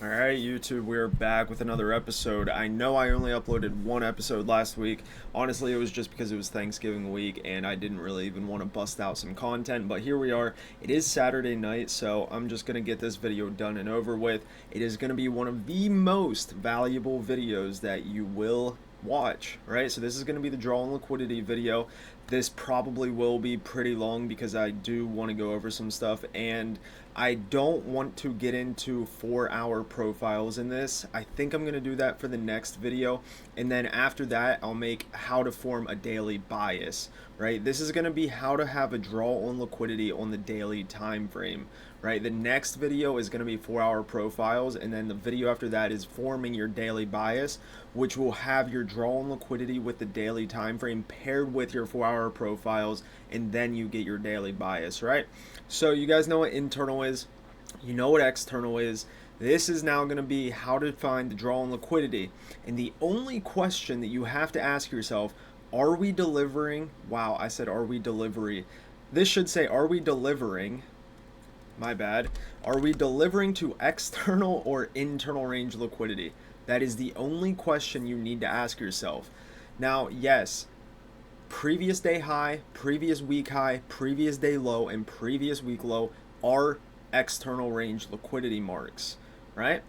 Alright, YouTube, we're back with another episode. I know I only uploaded one episode last week. Honestly, it was just because it was Thanksgiving week and I didn't really even want to bust out some content, but here we are. It is Saturday night, so I'm just going to get this video done and over with. It is going to be one of the most valuable videos that you will watch, right? So this is going to be the draw and liquidity video. This probably will be pretty long because I do want to go over some stuff, and I don't want to get into 4-hour profiles in this. I think I'm going to do that for the next video, and then after that I'll make how to form a daily bias, right? This is going to be how to have a draw on liquidity on the daily time frame, right? The next video is going to be 4-hour profiles, and then the video after that is forming your daily bias, which will have your draw on liquidity with the daily time frame paired with your 4-hour profiles, and then you get your daily bias, right? So you guys know what internal is, you know what external is. This is now going to be how to find the draw on liquidity, and the only question that you have to ask yourself, are we delivering? Wow, I said are we delivery. This should say, are we delivering? My bad. Are we delivering to external or internal range liquidity? That is the only question you need to ask yourself. Now, yes, previous day high, previous week high, previous day low, and previous week low are external range liquidity marks, right?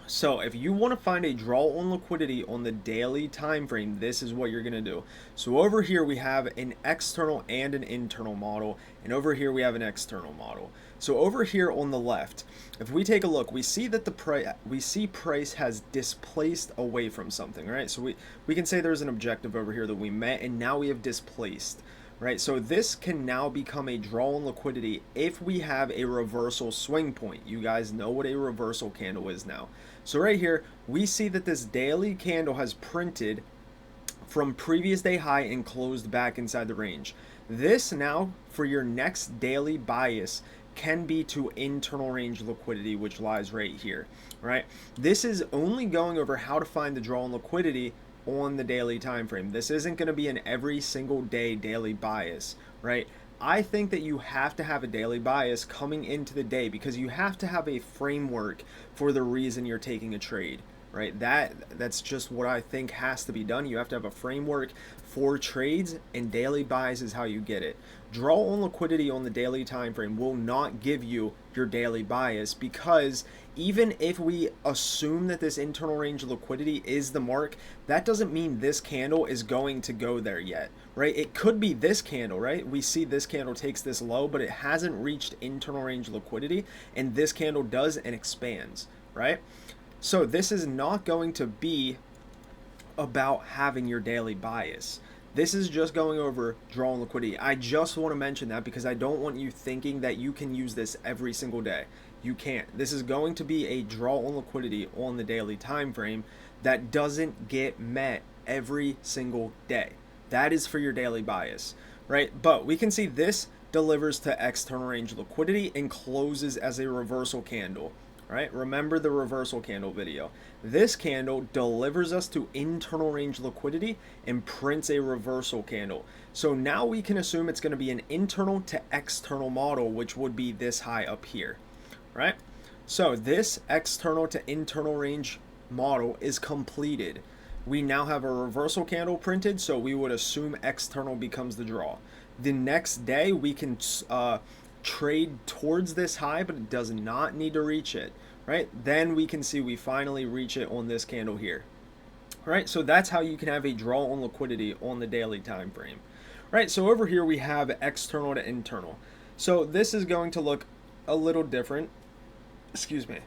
So if you want to find a draw on liquidity on the daily time frame, this is what you're going to do. So over here we have an external and an internal model, and over here we have an external model. So over here on the left, if we take a look, we see that price has displaced away from something, right? So we can say there's an objective over here that we met, and now we have displaced, right? So this can now become a draw on liquidity if we have a reversal swing point. You guys know what a reversal candle is now. So right here, we see that this daily candle has printed from previous day high and closed back inside the range. This now, for your next daily bias, can be to internal range liquidity, which lies right here, right? This is only going over how to find the draw on liquidity on the daily time frame. This isn't going to be an every single day daily bias, right? I think that you have to have a daily bias coming into the day because you have to have a framework for the reason you're taking a trade, right? That's just what I think has to be done. You have to have a framework for trades, and daily bias is how you get it. Draw on liquidity on the daily time frame will not give you your daily bias, because even if we assume that this internal range of liquidity is the mark, that doesn't mean this candle is going to go there yet, right? It could be this candle, right? We see this candle takes this low, but it hasn't reached internal range liquidity, and this candle does and expands, right? So this is not going to be about having your daily bias. This is just going over draw on liquidity. I just want to mention that because I don't want you thinking that you can use this every single day. You can't. This is going to be a draw on liquidity on the daily time frame that doesn't get met every single day. That is for your daily bias, right? But we can see this delivers to external range liquidity and closes as a reversal candle. Right? Remember the reversal candle video. This candle delivers us to internal range liquidity and prints a reversal candle. So now we can assume it's going to be an internal to external model, which would be this high up here, right? So this external to internal range model is completed. We now have a reversal candle printed, so we would assume external becomes the draw. The next day we can trade towards this high, but it does not need to reach it, right? Then we can see we finally reach it on this candle here, right? So that's how you can have a draw on liquidity on the daily time frame, right? So over here we have external to internal. So this is going to look a little different. Excuse me.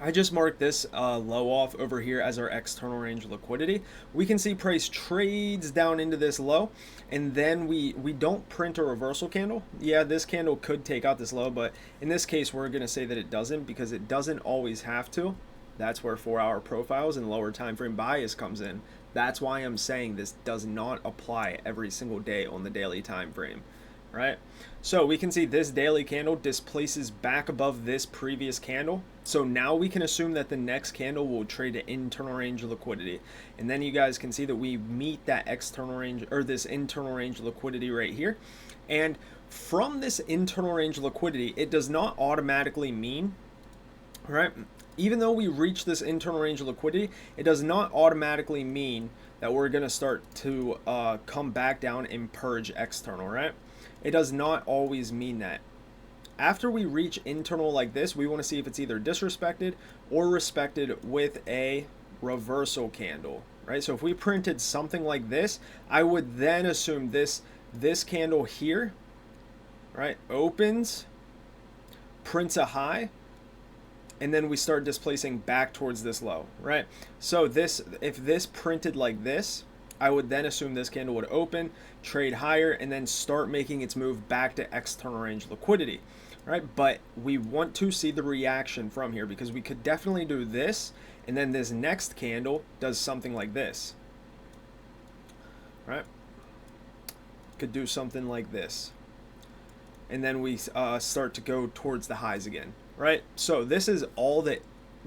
I just marked this low off over here as our external range liquidity. We can see price trades down into this low, and then we don't print a reversal candle. Yeah, this candle could take out this low, but in this case we're going to say that it doesn't, because it doesn't always have to. That's where 4-hour profiles and lower time frame bias comes in. That's why I'm saying this does not apply every single day on the daily time frame, right? So we can see this daily candle displaces back above this previous candle. So now we can assume that the next candle will trade at internal range liquidity. And then you guys can see that we meet that external range, or this internal range liquidity right here. And from this internal range liquidity, it does not automatically mean, right? even though we reach this internal range of liquidity, it does not automatically mean that we're going to start to come back down and purge external, right? It does not always mean that. After we reach internal like this, we want to see if it's either disrespected or respected with a reversal candle, right? So if we printed something like this, I would then assume this candle here, right, opens, prints a high, and then we start displacing back towards this low, right? So if this printed like this, I would then assume this candle would open, trade higher, and then start making its move back to external range liquidity, right? But we want to see the reaction from here, because we could definitely do this, and then this next candle does something like this, right? Could do something like this. And then we start to go towards the highs again, right? So this is all that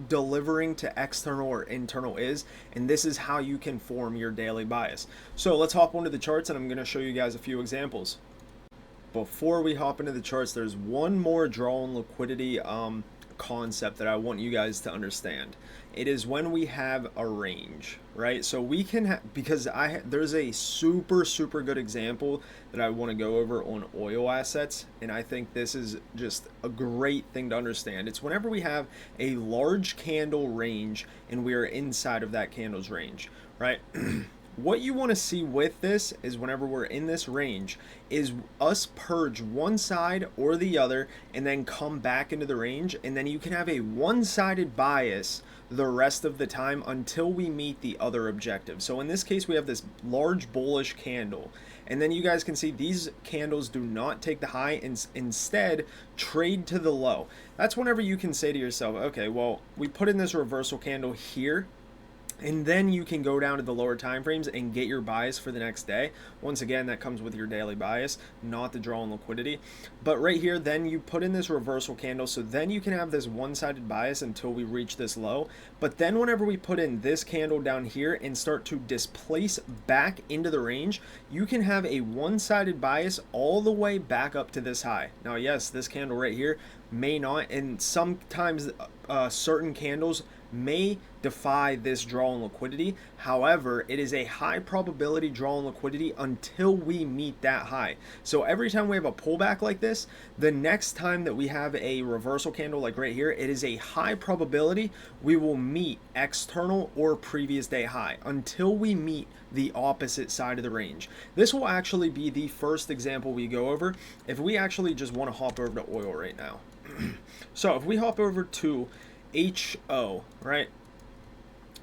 delivering to external or internal is, and this is how you can form your daily bias. So let's hop onto the charts, and I'm going to show you guys a few examples. Before we hop into the charts, there's one more draw on liquidity concept that I want you guys to understand. It is when we have a range, right? So we can because there's a super good example that I want to go over on oil assets, and I think this is just a great thing to understand. It's whenever we have a large candle range and we are inside of that candle's range, right? What you want to see with this is whenever we're in this range is us purge one side or the other and then come back into the range, and then you can have a one-sided bias the rest of the time until we meet the other objective. So in this case, we have this large bullish candle, and then you guys can see these candles do not take the high and instead trade to the low. That's whenever you can say to yourself, okay, well, we put in this reversal candle here, and then you can go down to the lower time frames and get your bias for the next day. Once again, that comes with your daily bias, not the draw on liquidity. But right here, then you put in this reversal candle, so then you can have this one-sided bias until we reach this low. But then whenever we put in this candle down here and start to displace back into the range, you can have a one-sided bias all the way back up to this high. Now, yes, this candle right here may not, and sometimes certain candles may defy this draw on liquidity. However, it is a high probability draw on liquidity until we meet that high. So every time we have a pullback like this, the next time that we have a reversal candle like right here, it is a high probability we will meet external or previous day high until we meet the opposite side of the range. This will actually be the first example we go over if we actually just want to hop over to oil right now. So if we hop over to HO, right?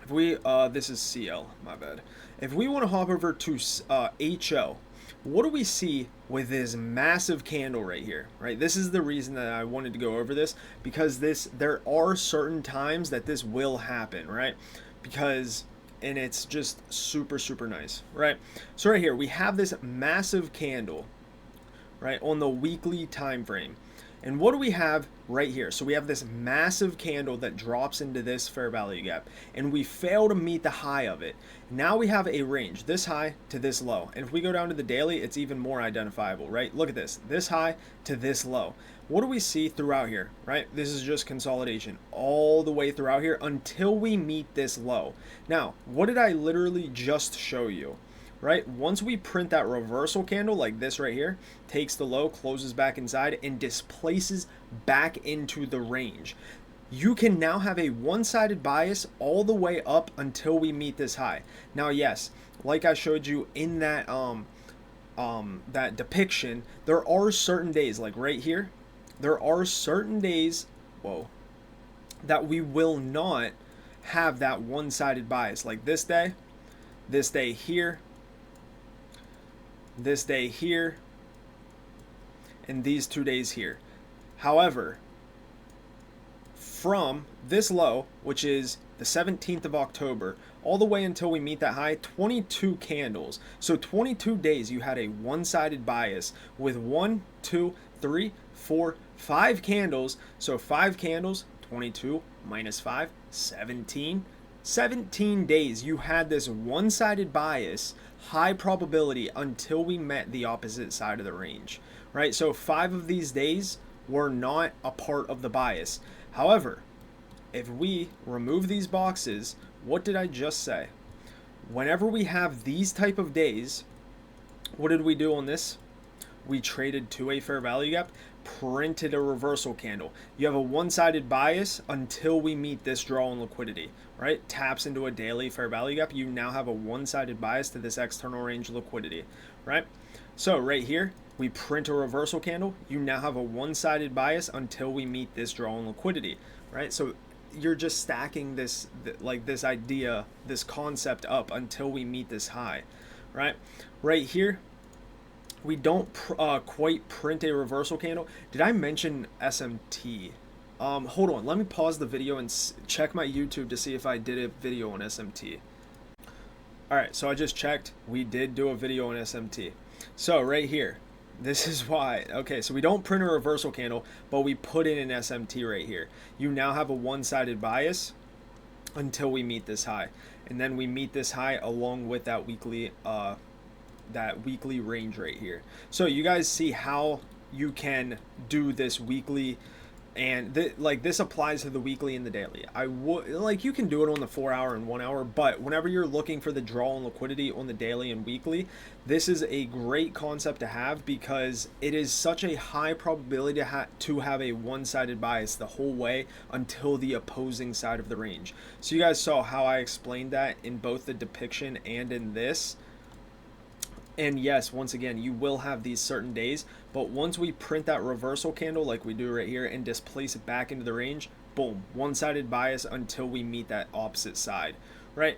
If we, this is CL, my bad. If we want to hop over to HO, what do we see with this massive candle right here, right? This is the reason that I wanted to go over this, because there are certain times that this will happen, right? And it's just super nice, right? So right here, we have this massive candle, right, on the weekly time frame. And what do we have right here? So we have this massive candle that drops into this fair value gap, and we fail to meet the high of it. Now we have a range, this high to this low. And if we go down to the daily, it's even more identifiable, right? Look at this high to this low. What do we see throughout here, right? This is just consolidation all the way throughout here until we meet this low. Now, what did I literally just show you? Right? Once we print that reversal candle like this right here, takes the low, closes back inside, and displaces back into the range, you can now have a one-sided bias all the way up until we meet this high. Now, yes, like I showed you in that that depiction, there are certain days, like right here, there are certain days, that we will not have that one-sided bias, like this day here, this day here, and these 2 days here. However, from this low, which is the 17th of October, all the way until we meet that high, 22 candles. So 22 days you had a one-sided bias with 1, 2, 3, 4, 5 candles. So 5 candles, 22 minus 5, 17. 17 days you had this one-sided bias, high probability, until we met the opposite side of the range, right? So 5 of these days were not a part of the bias. However, if we remove these boxes, what did I just say? Whenever we have these type of days, what did we do on this? We traded to a fair value gap, printed a reversal candle. You have a one-sided bias until we meet this draw on liquidity, right? Taps into a daily fair value gap. You now have a one-sided bias to this external range liquidity, right? So right here, we print a reversal candle. You now have a one-sided bias until we meet this draw on liquidity, right? So you're just stacking this, like this idea, this concept up until we meet this high, right? Right here, we don't quite print a reversal candle. Did I mention SMT? Hold on, let me pause the video and check my YouTube to see if I did a video on SMT. All right, so I just checked. We did do a video on SMT. So right here, this is why. Okay, so we don't print a reversal candle, but we put in an SMT right here. You now have a one-sided bias until we meet this high. And then we meet this high along with that weekly range right here. So you guys see how you can do this weekly, and like this applies to the weekly and the daily. I would like, you can do it on the 4 hour and 1 hour, but whenever you're looking for the draw on liquidity on the daily and weekly, this is a great concept to have because it is such a high probability to have a one-sided bias the whole way until the opposing side of the range. So you guys saw how I explained that in both the depiction and in this. And yes, once again, you will have these certain days, but once we print that reversal candle like we do right here and displace it back into the range, boom, one-sided bias until we meet that opposite side, right?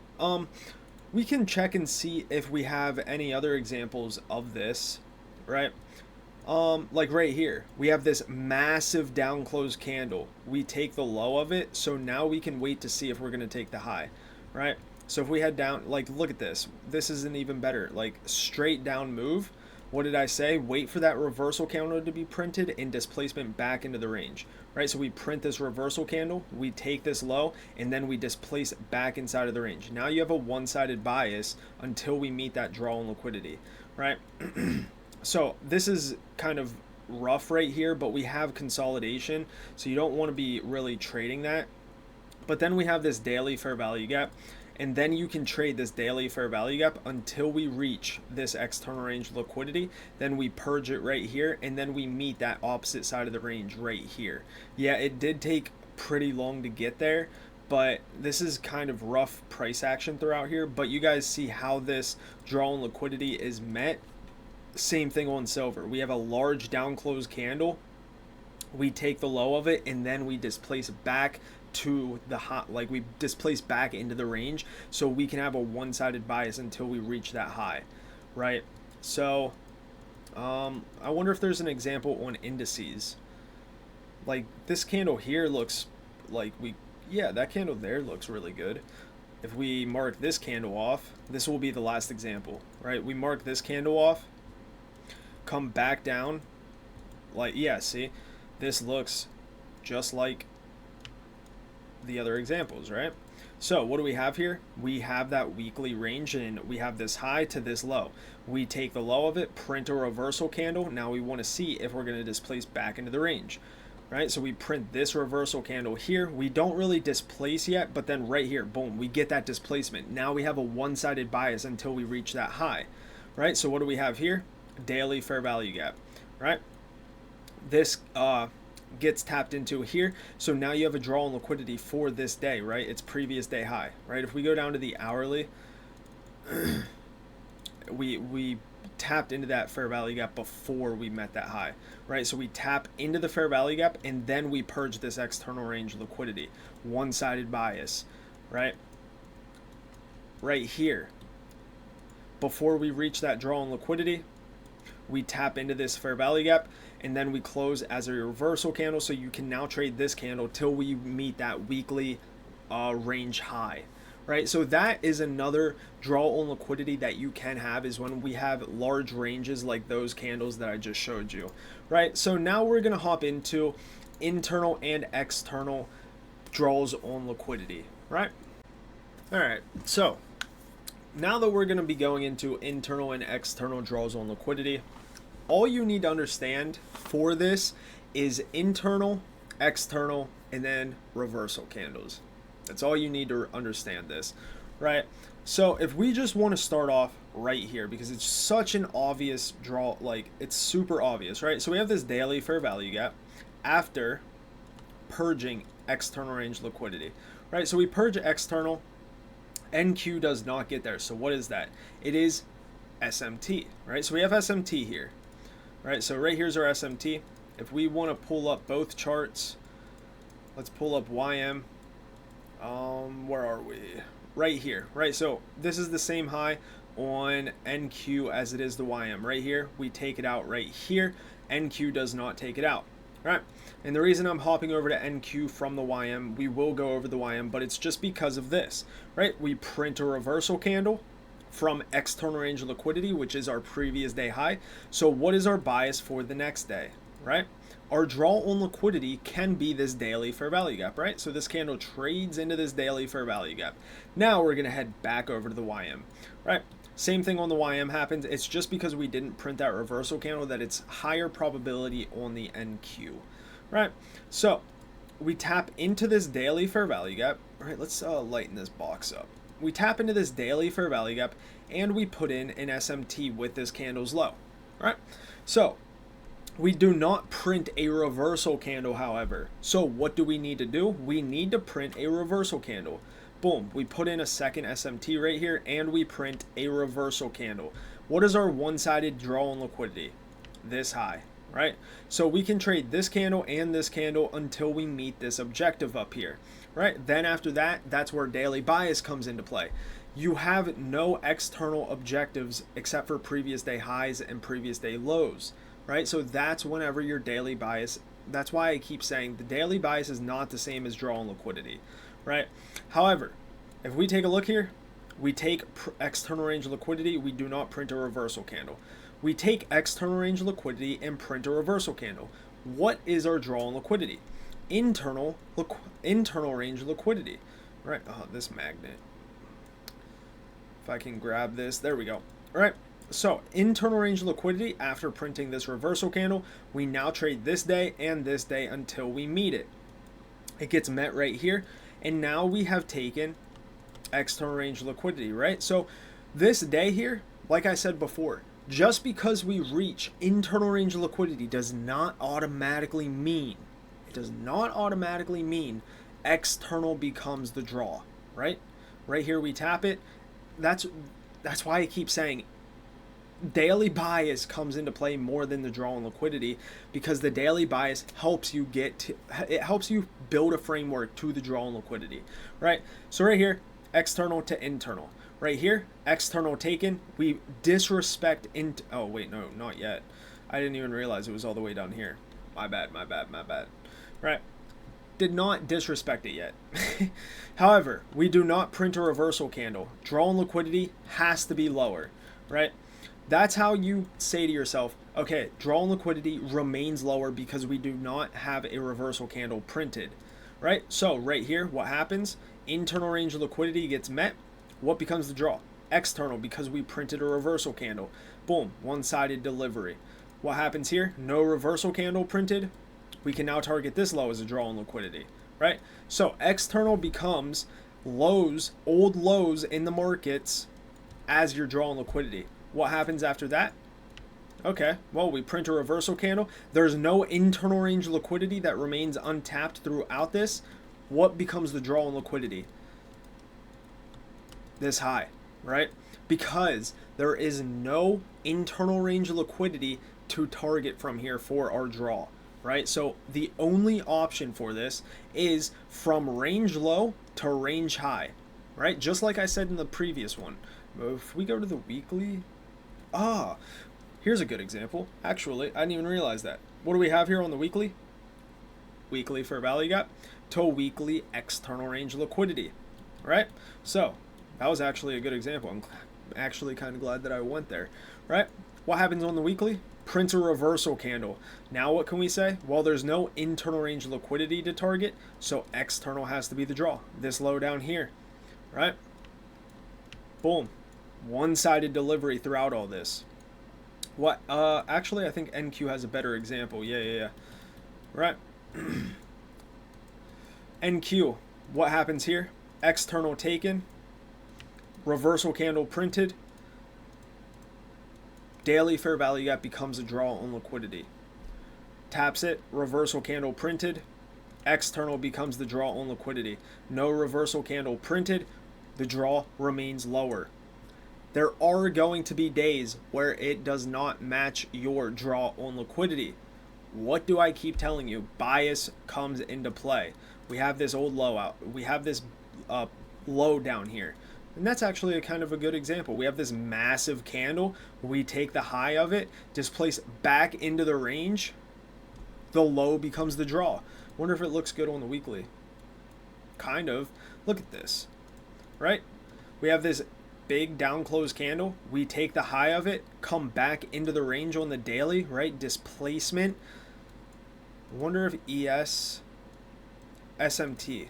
We can check and see if we have any other examples of this, right? Like right here, we have this massive down close candle. We take the low of it, so now we can wait to see if we're going to take the high, right? So if we head down, like, look at this. This isn't even better. Like, straight down move. What did I say? Wait for that reversal candle to be printed and displacement back into the range, right? So we print this reversal candle, we take this low, and then we displace back inside of the range. Now you have a one-sided bias until we meet that draw on liquidity, right? So this is kind of rough right here, but we have consolidation, so you don't want to be really trading that. But then we have this daily fair value gap. And then you can trade this daily fair value gap until we reach this external range liquidity. Then we purge it right here, and then we meet that opposite side of the range right here. Yeah, it did take pretty long to get there, but this is kind of rough price action throughout here. But you guys see how this draw on liquidity is met. Same thing on silver. We have a large down close candle. We take the low of it, and then we displace back to the hot, like we displace back into the range, so we can have a one-sided bias until we reach that high, right? So I wonder if there's an example on indices. Like this candle here looks like yeah, that candle there looks really good. If we mark this candle off, this will be the last example, right? We mark this candle off, come back down, like, yeah, see, this looks just like the other examples, right? So what do we have here? We have that weekly range, and we have this high to this low. We take the low of it, print a reversal candle. Now we want to see if we're going to displace back into the range, right? So we print this reversal candle here. We don't really displace yet, but then right here, boom, we get that displacement. Now we have a one-sided bias until we reach that high, right? So what do we have here? Daily fair value gap, right? This gets tapped into here, so now you have a draw on liquidity for this day, right? It's previous day high, right? If we go down to the hourly, we tapped into that fair value gap before we met that high, right? So we tap into the fair value gap, and then we purge this external range liquidity, one-sided bias, right? Right here, before we reach that draw on liquidity, we tap into this fair value gap, and then we close as a reversal candle, so you can now trade this candle till we meet that weekly range high, right? So that is another draw on liquidity that you can have, is when we have large ranges like those candles that I just showed you, right? So now we're going to hop into internal and external draws on liquidity, right? All right, so now that we're going to be going into internal and external draws on liquidity, all you need to understand for this is internal external, and then reversal candles. That's all you need to understand this, right? So if we just want to start off right here, because it's such an obvious draw, like it's super obvious, right? So we have this daily fair value gap after purging external range liquidity, right? So we purge external, NQ does not get there. So what is that? It is SMT, right? So we have SMT here, right? So right here's our SMT. If we want to pull up both charts, let's pull up YM. Where are we? Right here, right? So this is the same high on NQ as it is the YM. Right here, we take it out right here. NQ does not take it out, right? And the reason I'm hopping over to NQ from the YM, we will go over the YM, but it's just because of this, right? We print a reversal candle from external range of liquidity, which is our previous day high. So what is our bias for the next day, right? Our draw on liquidity can be this daily fair value gap, right? So this candle trades into this daily fair value gap. Now we're going to head back over to the YM, right? Same thing on the YM happens. It's just because we didn't print that reversal candle that it's higher probability on the NQ, right? So we tap into this daily fair value gap, right? Let's lighten this box up. We tap into this daily fair value gap and we put in an SMT with this candle's low, right? So we do not print a reversal candle, however. So what do we need to do? We need to print a reversal candle. Boom, we put in a second SMT right here and we print a reversal candle. What is our one-sided draw on liquidity? This high, right? So we can trade this candle and this candle until we meet this objective up here, right? Then after that, that's where daily bias comes into play. You have no external objectives except for previous day highs and previous day lows, right? So that's whenever your daily bias, that's why I keep saying the daily bias is not the same as draw on liquidity, right? However, if we take a look here, we take external range liquidity, we do not print a reversal candle. We take external range liquidity and print a reversal candle. What is our draw on liquidity? Internal range liquidity, right? Oh, this magnet. If I can grab this, there we go. All right. So internal range liquidity, after printing this reversal candle, we now trade this day and this day until we meet it. It gets met right here. And now we have taken external range liquidity, right? So this day here, like I said before, just because we reach internal range liquidity does not automatically mean, external becomes the draw, right? Right here we tap it. That's why I keep saying daily bias comes into play more than the draw on liquidity, because the daily bias helps you helps you build a framework to the draw on liquidity, right? So right here, external to internal. Right here, external taken, we disrespect oh wait, no, not yet. I didn't even realize it was all the way down here. My bad. Right. Did not disrespect it yet. However, we do not print a reversal candle. Draw on liquidity has to be lower, right? That's how you say to yourself, okay, draw on liquidity remains lower because we do not have a reversal candle printed, right? So right here, what happens? Internal range of liquidity gets met. What becomes the draw? External, because we printed a reversal candle. Boom, one-sided delivery. What happens here? No reversal candle printed. We can now target this low as a draw on liquidity, right? So external becomes lows, old lows in the markets as your draw on liquidity. What happens after that? Okay, well, we print a reversal candle. There's no internal range of liquidity that remains untapped throughout this. What becomes the draw on liquidity? This high, right? Because there is no internal range of liquidity to target from here for our draw, right? So the only option for this is from range low to range high, right? Just like I said in the previous one. If we go to the weekly, here's a good example. Actually, I didn't even realize that. What do we have here on the weekly? Weekly fair value gap to weekly external range liquidity, right? So that was actually a good example. I'm actually kind of glad that I went there, right? What happens on the weekly? Print a reversal candle. Now what can we say? Well, there's no internal range of liquidity to target, so external has to be the draw. This low down here, right? Boom. One-sided delivery throughout all this. What? Actually, I think NQ has a better example. Yeah. Right. NQ, what happens here? External taken, reversal candle printed, daily fair value gap becomes a draw on liquidity. Taps it, reversal candle printed, external becomes the draw on liquidity. No reversal candle printed, the draw remains lower. There are going to be days where it does not match your draw on liquidity. What do I keep telling you? Bias comes into play. We have this old low out. We have this low down here. And that's actually a kind of a good example. We have this massive candle. We take the high of it, displace back into the range. The low becomes the draw. Wonder if it looks good on the weekly. Kind of. Look at this. Right? We have this big down close candle. We take the high of it, come back into the range on the daily, right? Displacement. I wonder if SMT,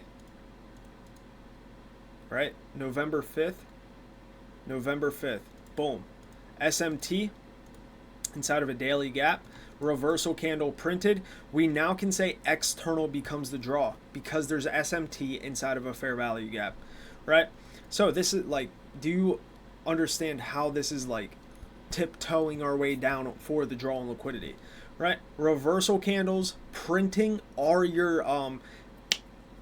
right? November 5th, boom. SMT inside of a daily gap, reversal candle printed. We now can say external becomes the draw because there's SMT inside of a fair value gap, right? So this is like, do you understand how this is like tiptoeing our way down for the draw on liquidity, right? Reversal candles printing are your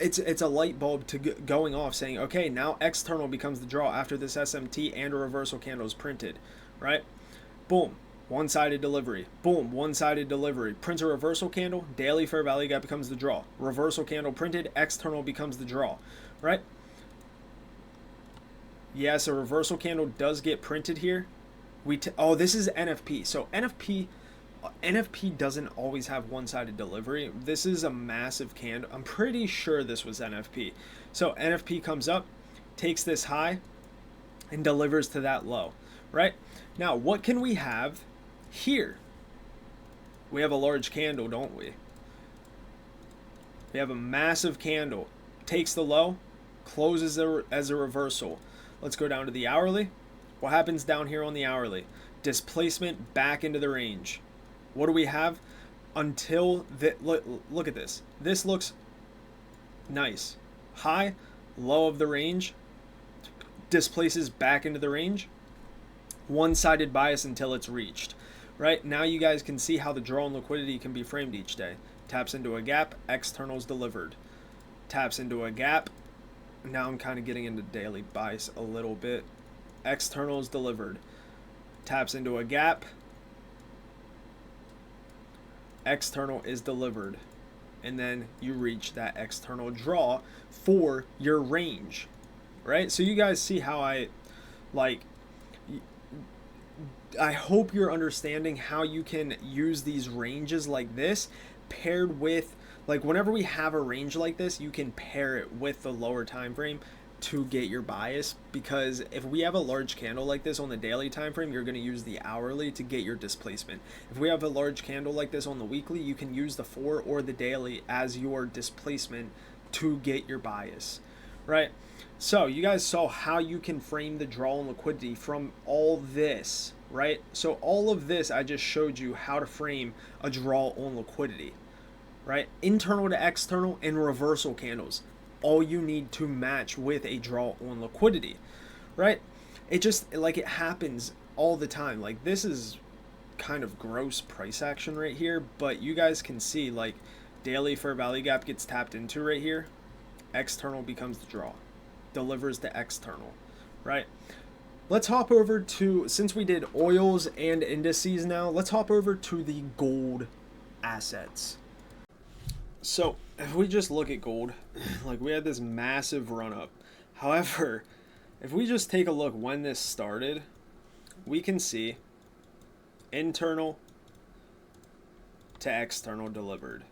it's a light bulb to going off saying, okay, now external becomes the draw after this SMT and a reversal candle is printed, right? Boom, one-sided delivery. Boom, one-sided delivery. Print a reversal candle, daily fair value gap becomes the draw. Reversal candle printed, external becomes the draw, right? Yes, a reversal candle does get printed here. Oh, this is NFP. So NFP doesn't always have one-sided delivery. This is a massive candle. I'm pretty sure this was NFP. So NFP comes up, takes this high, and delivers to that low, right? Now, what can we have here? We have a large candle, don't we? We have a massive candle. Takes the low, closes as a reversal. Let's go down to the hourly. What happens down here on the hourly? Displacement back into the range. What do we have? Until look at this. This looks nice. High, low of the range, displaces back into the range. One-sided bias until it's reached. Right? Now you guys can see how the draw on liquidity can be framed each day. Taps into a gap, externals delivered. Taps into a gap. Now I'm kind of getting into daily bias a little bit. Externals delivered. Taps into a gap. External is delivered. And then you reach that external draw for your range. Right? So you guys see how I hope you're understanding how you can use these ranges like this paired with, like, whenever we have a range like this, you can pair it with the lower time frame to get your bias, because if we have a large candle like this on the daily time frame, you're going to use the hourly to get your displacement. If we have a large candle like this on the weekly, you can use the 4 or the daily as your displacement to get your bias, right? So you guys saw how you can frame the draw on liquidity from all this, right? So all of this, I just showed you how to frame a draw on liquidity, right? Internal to external and reversal candles. All you need to match with a draw on liquidity, right? It just, like, it happens all the time. Like, this is kind of gross price action right here, but you guys can see, like, daily fair value gap gets tapped into right here. External becomes the draw. Delivers to external, right? Let's hop over to, since we did oils and indices now, let's hop over to the gold assets. So if we just look at gold, like, we had this massive run up. However, if we just take a look when this started, we can see internal to external delivered.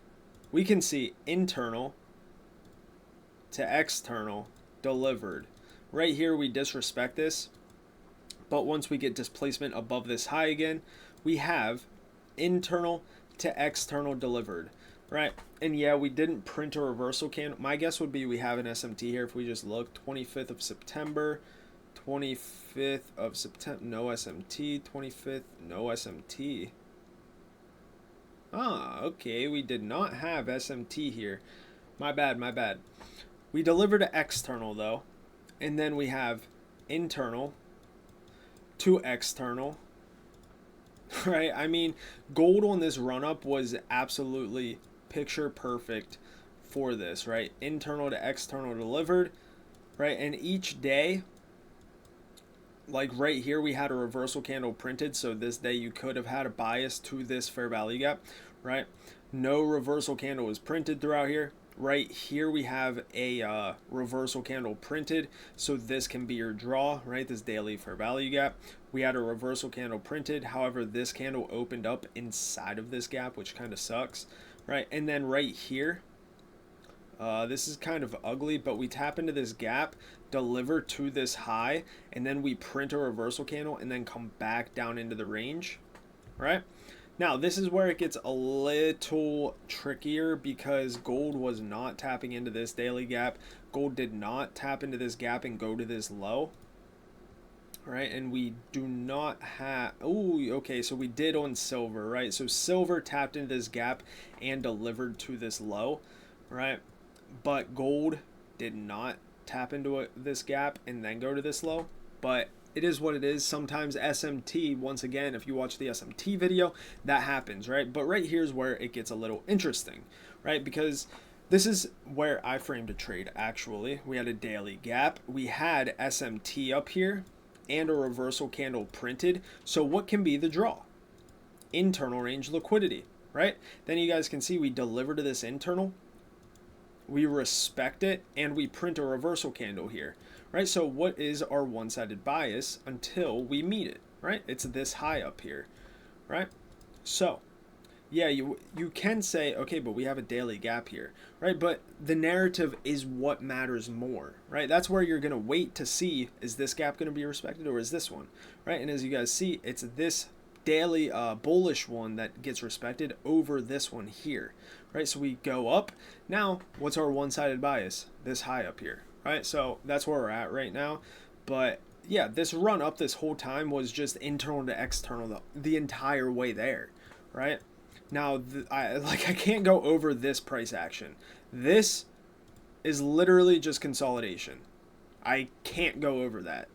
We can see internal to external delivered. Right here we disrespect this, but once we get displacement above this high again, we have internal to external delivered. Right, and yeah, we didn't print a reversal candle. My guess would be we have an SMT here if we just look. 25th of September, 25th of September, no SMT, 25th, no SMT. Ah, okay, we did not have SMT here. My bad, my bad. We deliver to external though, and then we have internal to external, right? I mean, gold on this run up was absolutely picture perfect for this, right? Internal to external delivered, right? And each day, like right here, we had a reversal candle printed. So this day you could have had a bias to this fair value gap, right? No reversal candle was printed throughout here. Right here we have a reversal candle printed, so this can be your draw, right? This daily fair value gap. We had a reversal candle printed, however this candle opened up inside of this gap, which kind of sucks, right? And then right here, this is kind of ugly, but we tap into this gap, deliver to this high, and then we print a reversal candle and then come back down into the range, right? Now, this is where it gets a little trickier because gold was not tapping into this daily gap. Gold did not tap into this gap and go to this low, right? And we do not have, oh, okay, so we did on silver, right? So silver tapped into this gap and delivered to this low, right? But gold did not tap into this gap and then go to this low. But it is what it is. Sometimes SMT, once again, if you watch the SMT video, that happens, right? But right here's where it gets a little interesting, right? Because this is where I framed a trade, actually. We had a daily gap. We had SMT up here and a reversal candle printed. So what can be the draw? Internal range liquidity, right? Then you guys can see we deliver to this internal. We respect it, and we print a reversal candle here, right? So what is our one-sided bias until we meet it, right? It's this high up here, right? So, yeah, you can say, okay, but we have a daily gap here, right? But the narrative is what matters more, right? That's where you're going to wait to see, is this gap going to be respected or is this one, right? And as you guys see, it's this daily bullish one that gets respected over this one here, right? So we go up. Now, what's our one-sided bias? This high up here, right? So that's where we're at right now. But yeah, this run up this whole time was just internal to external the entire way there, right? Now, I can't go over this price action. This is literally just consolidation. I can't go over that,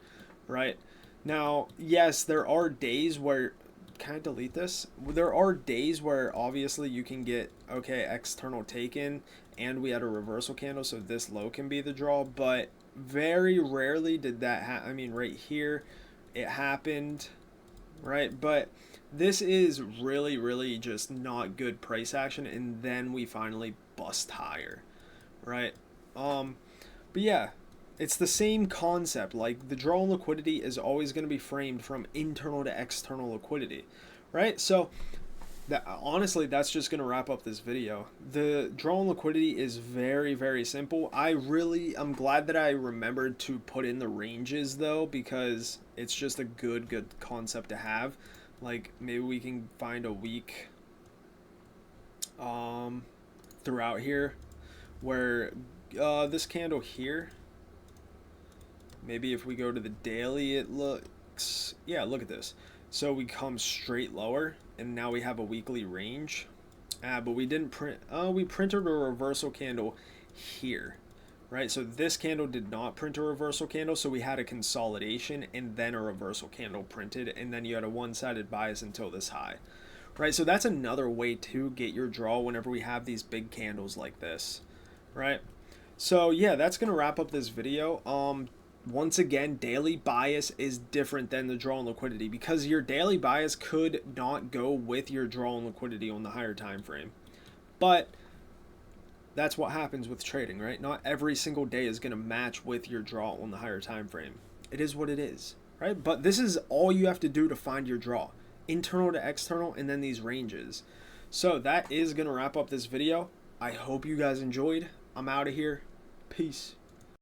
right? Now, yes, there are days where, can I delete this? There are days where obviously you can get, okay, external taken, and we had a reversal candle, so this low can be the draw, but very rarely did that happen. I mean, right here, it happened, right? But this is really, really just not good price action, and then we finally bust higher, right? But yeah, it's the same concept. Like, the draw on liquidity is always going to be framed from internal to external liquidity, right? So that, honestly, that's just going to wrap up this video. The draw on liquidity is very, very simple. I'm glad that I remembered to put in the ranges though, because it's just a good concept to have. Like, maybe we can find a week throughout here where this candle here, maybe if we go to the daily, it looks, yeah, look at this. So we come straight lower, and now we have a weekly range. But we didn't print, we printed a reversal candle here, right? So this candle did not print a reversal candle, so we had a consolidation and then a reversal candle printed, and then you had a one-sided bias until this high, right? So that's another way to get your draw whenever we have these big candles like this, right? So yeah, that's going to wrap up this video. Once again, daily bias is different than the draw on liquidity, because your daily bias could not go with your draw on liquidity on the higher time frame. But that's what happens with trading, right? Not every single day is going to match with your draw on the higher time frame. It is what it is, right? But this is all you have to do to find your draw. Internal to external, and then these ranges. So that is going to wrap up this video. I hope you guys enjoyed. I'm out of here. Peace.